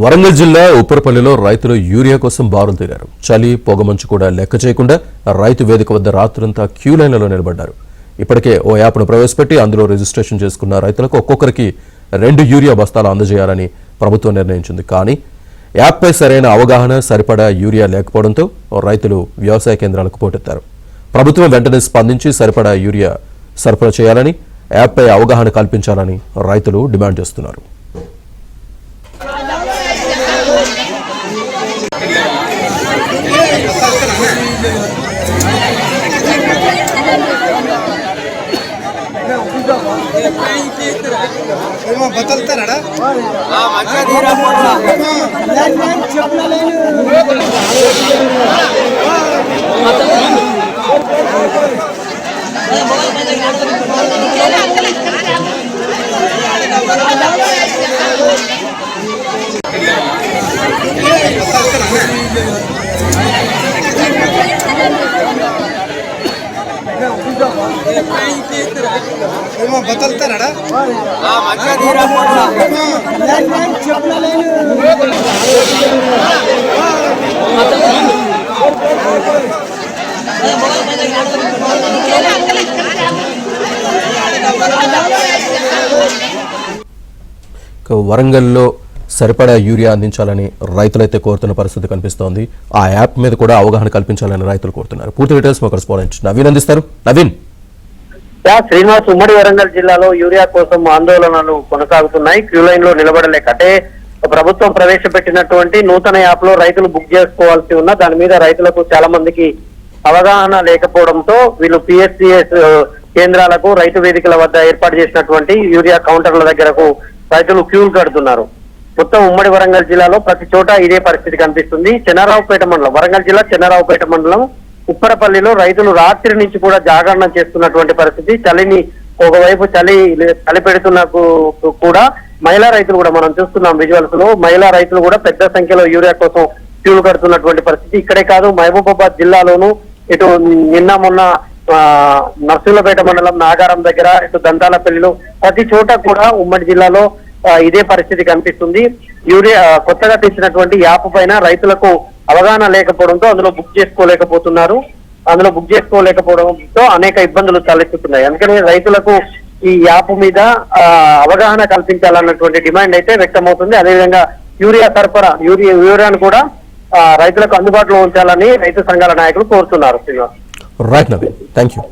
వరంగల్ జిల్లా ఉప్పరపల్లిలో రైతులు యూరియా కోసం బారులు తీరారు. చలి పొగమంచు కూడా లెక్క చేయకుండా రైతు వేదిక వద్ద రాత్రంతా క్యూ లైన్లలో నిలబడ్డారు. ఇప్పటికే ఓ యాప్ను ప్రవేశపెట్టి అందులో రిజిస్ట్రేషన్ చేసుకున్న రైతులకు ఒక్కొక్కరికి 2 యూరియా బస్తాలు అందజేయాలని ప్రభుత్వం నిర్ణయించింది. కానీ యాప్పై సరైన అవగాహన, సరిపడా యూరియా లేకపోవడంతో రైతులు వ్యవసాయ కేంద్రాలకు పోటెత్తారు. ప్రభుత్వం వెంటనే స్పందించి సరిపడా యూరియా సరఫరా చేయాలని, యాప్పై అవగాహన కల్పించాలని రైతులు డిమాండ్ చేస్తున్నారు. బతల్తారా బతల్తారా వరంగల్లో సరిపడా యూరియా అందించాలని రైతులైతే కోరుతున్న పరిస్థితి కనిపిస్తోంది. ఆ యాప్ మీద కూడా అవగాహన కల్పించాలని రైతులు కోరుతున్నారు. పూర్తి డీటెయిల్స్ మా కరెస్పాండెంట్ నవీన్ అందిస్తారు. నవీన్. శ్రీనివాస్, ఉమ్మడి వరంగల్ జిల్లాలో యూరియా కోసం ఆందోళనలు కొనసాగుతున్నాయి. క్యూ లైన్ లో నిలబడలేక అంటే ప్రభుత్వం ప్రవేశపెట్టినటువంటి నూతన యాప్ లో రైతులు బుక్ చేసుకోవాల్సి ఉన్న దాని మీద రైతులకు చాలా మందికి అవగాహన లేకపోవడంతో వీళ్ళు పిఎస్సిఎస్ కేంద్రాలకు, రైతు వేదికల వద్ద ఏర్పాటు చేసినటువంటి యూరియా కౌంటర్ల దగ్గరకు రైతులు క్యూలు కడుతున్నారు. మొత్తం ఉమ్మడి వరంగల్ జిల్లాలో ప్రతి చోట ఇదే పరిస్థితి కనిపిస్తుంది. చెన్నారావుపేట మండలం, వరంగల్ జిల్లా చెన్నారావుపేట మండలం ఉప్పరపల్లిలో రైతులు రాత్రి నుంచి కూడా జాగరణ చేస్తున్నటువంటి పరిస్థితి. చలిని ఒకవైపు చలి పెడుతున్న కూడా మహిళా రైతులు కూడా మనం చూస్తున్నాం విజువల్స్ లో. మహిళా రైతులు కూడా పెద్ద సంఖ్యలో యూరియా కోసం క్యూలు కడుతున్నటువంటి పరిస్థితి. ఇక్కడే కాదు, మహబూబాబాద్ జిల్లాలోను ఇటు నిన్న మొన్న నర్సులపేట మండలం నాగారం దగ్గర, ఇటు దంతాలపల్లిలో ప్రతి చోట కూడా ఉమ్మడి జిల్లాలో ఇదే పరిస్థితి కనిపిస్తుంది. యూరియా కొత్తగా తెచ్చినటువంటి యాప్ పైన రైతులకు అవగాహన లేకపోవడంతో అందులో బుక్ చేసుకోలేకపోతున్నారు. అందులో బుక్ చేసుకోలేకపోవడంతో అనేక ఇబ్బందులు తలెత్తుతున్నాయి. అందుకని రైతులకు ఈ యాప్ మీద అవగాహన కల్పించాలన్నటువంటి డిమాండ్ అయితే వ్యక్తమవుతుంది. అదేవిధంగా యూరియా సరఫరా, యూరియాను కూడా రైతులకు అందుబాటులో ఉంచాలని రైతు సంఘాల నాయకులు కోరుతున్నారు. Right Naveen, thank you.